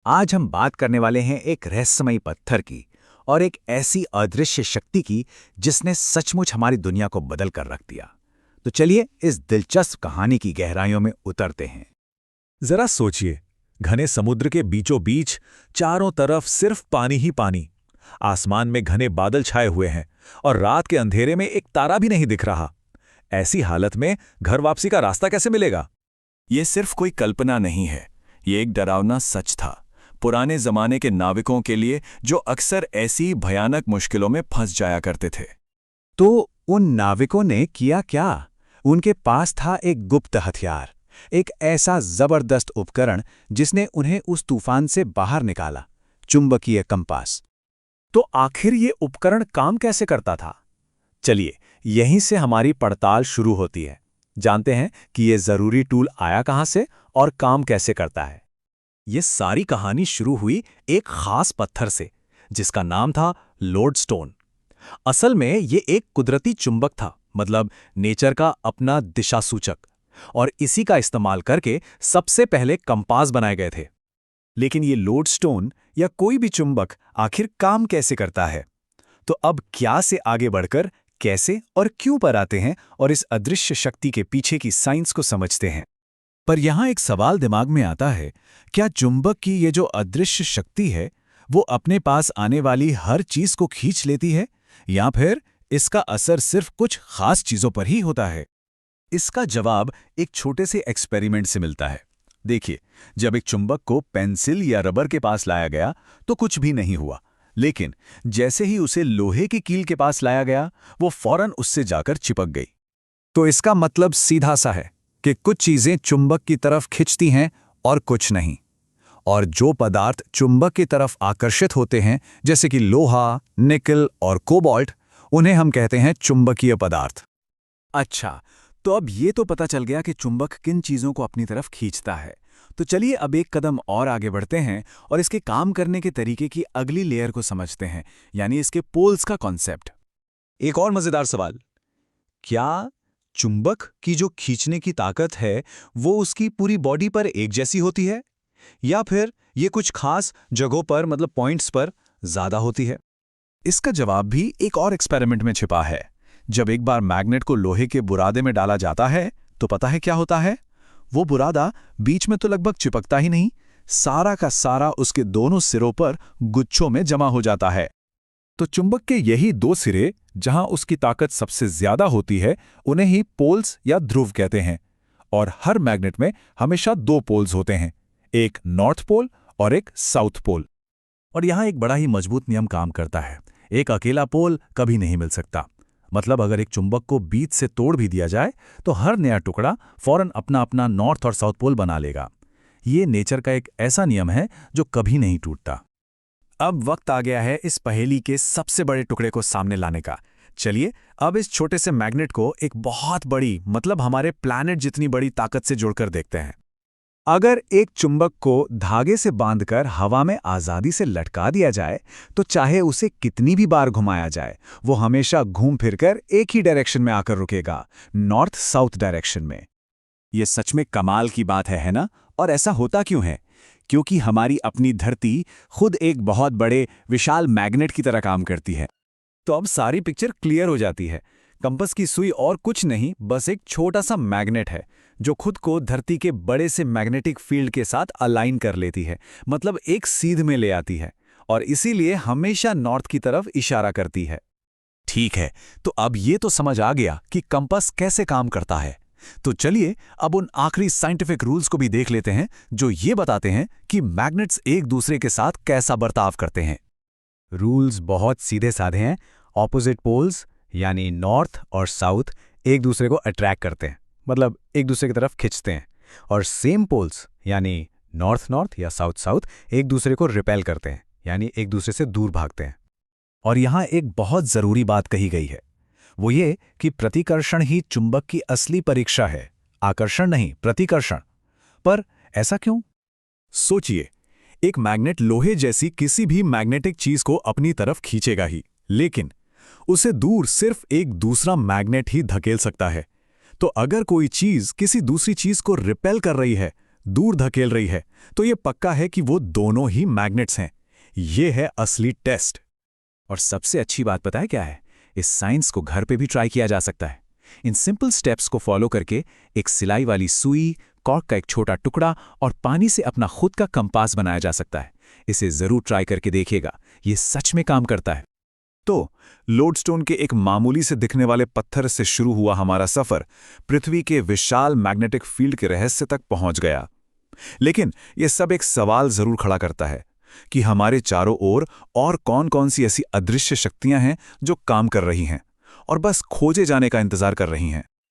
आज हम बात करने वाले हैं एक रहस्यमयी पत्थर की और एक ऐसी अदृश्य शक्ति की जिसने सचमुच हमारी दुनिया को बदल कर रख दिया। तो चलिए इस दिलचस्प कहानी की गहराइयों में उतरते हैं। जरा सोचिए, घने समुद्र के बीचों बीच चारों तरफ सिर्फ पानी ही पानी। आसमान में घने बादल छाए हुए हैं और रात के अंधेरे में एक तारा भी नहीं दिख रहा। ऐसी हालत में घर वापसी का रास्ता कैसे मिलेगा? ये सिर्फ कोई कल्पना नहीं है, ये एक डरावना सच था पुराने जमाने के नाविकों के लिए, जो अक्सर ऐसी भयानक मुश्किलों में फंस जाया करते थे। तो उन नाविकों ने किया क्या? उनके पास था एक गुप्त हथियार, एक ऐसा जबरदस्त उपकरण जिसने उन्हें उस तूफान से बाहर निकाला, चुंबकीय कंपास। तो आखिर ये उपकरण काम कैसे करता था? चलिए, यहीं से हमारी पड़ताल शुरू होती है। जानते हैं कि ये जरूरी टूल आया कहां से और काम कैसे करता है। ये सारी कहानी शुरू हुई एक खास पत्थर से, जिसका नाम था लोडस्टोन। असल में ये एक कुदरती चुंबक था, मतलब नेचर का अपना दिशा सूचक, और इसी का इस्तेमाल करके सबसे पहले कंपास बनाए गए थे। लेकिन ये लोडस्टोन या कोई भी चुंबक आखिर काम कैसे करता है? तो अब क्या से आगे बढ़कर कैसे और क्यों पर आते हैं और इस अदृश्य शक्ति के पीछे की साइंस को समझते हैं। पर यहां एक सवाल दिमाग में आता है, क्या चुंबक की ये जो अदृश्य शक्ति है वो अपने पास आने वाली हर चीज को खींच लेती है, या फिर इसका असर सिर्फ कुछ खास चीजों पर ही होता है? इसका जवाब एक छोटे से एक्सपेरिमेंट से मिलता है। देखिए, जब एक चुंबक को पेंसिल या रबर के पास लाया गया तो कुछ भी नहीं हुआ, लेकिन जैसे ही उसे लोहे की कील के पास लाया गया, वो फौरन उससे जाकर चिपक गई। तो इसका मतलब सीधा सा है कि कुछ चीजें चुंबक की तरफ खिंचती हैं और कुछ नहीं। और जो पदार्थ चुंबक की तरफ आकर्षित होते हैं, जैसे कि लोहा, निकल और कोबाल्ट, उन्हें हम कहते हैं चुंबकीय पदार्थ। अच्छा, तो अब ये तो पता चल गया कि चुंबक किन चीजों को अपनी तरफ खींचता है। तो चलिए अब एक कदम और आगे बढ़ते हैं और इसके काम करने के तरीके की अगली लेयर को समझते हैं, यानी इसके पोल्स का कॉन्सेप्ट। एक और मजेदार सवाल, क्या चुंबक की जो खींचने की ताकत है वो उसकी पूरी बॉडी पर एक जैसी होती है, या फिर ये कुछ खास जगहों पर, मतलब पॉइंट्स पर ज्यादा होती है? इसका जवाब भी एक और एक्सपेरिमेंट में छिपा है। जब एक बार मैग्नेट को लोहे के बुरादे में डाला जाता है तो पता है क्या होता है? वो बुरादा बीच में तो लगभग चिपकता ही नहीं, सारा का सारा उसके दोनों सिरों पर गुच्छों में जमा हो जाता है। तो चुंबक के यही दो सिरे, जहां उसकी ताकत सबसे ज्यादा होती है, उन्हें ही पोल्स या ध्रुव कहते हैं। और हर मैग्नेट में हमेशा दो पोल्स होते हैं, एक नॉर्थ पोल और एक साउथ पोल। और यहां एक बड़ा ही मजबूत नियम काम करता है, एक अकेला पोल कभी नहीं मिल सकता। मतलब अगर एक चुंबक को बीच से तोड़ भी दिया जाए तो हर नया टुकड़ा फौरन अपना अपना नॉर्थ और साउथ पोल बना लेगा। ये नेचर का एक ऐसा नियम है जो कभी नहीं टूटता। अब वक्त आ गया है इस पहेली के सबसे बड़े टुकड़े को सामने लाने का। चलिए अब इस छोटे से मैग्नेट को एक बहुत बड़ी, मतलब हमारे प्लैनेट जितनी बड़ी ताकत से जोड़कर देखते हैं। अगर एक चुंबक को धागे से बांधकर हवा में आजादी से लटका दिया जाए तो चाहे उसे कितनी भी बार घुमाया जाए, वो हमेशा घूम फिरकर एक ही डायरेक्शन में आकर रुकेगा, नॉर्थ साउथ डायरेक्शन में। ये सच में कमाल की बात है ना? और ऐसा होता क्यों है? क्योंकि हमारी अपनी धरती खुद एक बहुत बड़े विशाल मैग्नेट की तरह काम करती है। तो अब सारी पिक्चर क्लियर हो जाती है। कंपास की सुई और कुछ नहीं, बस एक छोटा सा मैग्नेट है जो खुद को धरती के बड़े से मैग्नेटिक फील्ड के साथ अलाइन कर लेती है, मतलब एक सीध में ले आती है, और इसीलिए हमेशा नॉर्थ की तरफ इशारा करती है। ठीक है, तो अब ये तो समझ आ गया कि कंपास कैसे काम करता है। तो चलिए अब उन आखिरी साइंटिफिक रूल्स को भी देख लेते हैं जो ये बताते हैं कि मैग्नेट्स एक दूसरे के साथ कैसा बर्ताव करते हैं। रूल्स बहुत सीधे साधे हैं। ऑपोजिट पोल्स यानी नॉर्थ और साउथ एक दूसरे को अट्रैक्ट करते हैं, मतलब एक दूसरे की तरफ खींचते हैं, और सेम पोल्स यानी नॉर्थ नॉर्थ या साउथ साउथ एक दूसरे को रिपेल करते हैं, यानी एक दूसरे से दूर भागते हैं। और यहाँ एक बहुत जरूरी बात कही गई है, वो ये कि प्रतिकर्षण ही चुंबक की असली परीक्षा है, आकर्षण नहीं, प्रतिकर्षण। पर ऐसा क्यों? सोचिए, एक मैग्नेट लोहे जैसी किसी भी मैग्नेटिक चीज को अपनी तरफ खींचेगा ही, लेकिन उसे दूर सिर्फ एक दूसरा मैग्नेट ही धकेल सकता है। तो अगर कोई चीज किसी दूसरी चीज को रिपेल कर रही है दूर धकेल रही है, तो ये पक्का है कि वो दोनों ही मैग्नेट्स हैं। ये है असली टेस्ट। और सबसे अच्छी बात पता है क्या है? इस साइंस को घर पे भी ट्राई किया जा सकता है। इन सिंपल स्टेप्स को फॉलो करके एक सिलाई वाली सुई, कॉर्क का एक छोटा टुकड़ा और पानी से अपना खुद का कंपास बनाया जा सकता है। इसे जरूर ट्राई करके देखिएगा, ये सच में काम करता है। तो लोडस्टोन के एक मामूली से दिखने वाले पत्थर से शुरू हुआ हमारा सफर पृथ्वी के विशाल मैग्नेटिक फील्ड के रहस्य तक पहुंच गया। लेकिन यह सब एक सवाल जरूर खड़ा करता है कि हमारे चारों ओर और कौन-कौन सी ऐसी अदृश्य शक्तियां हैं जो काम कर रही हैं और बस खोजे जाने का इंतजार कर रही हैं।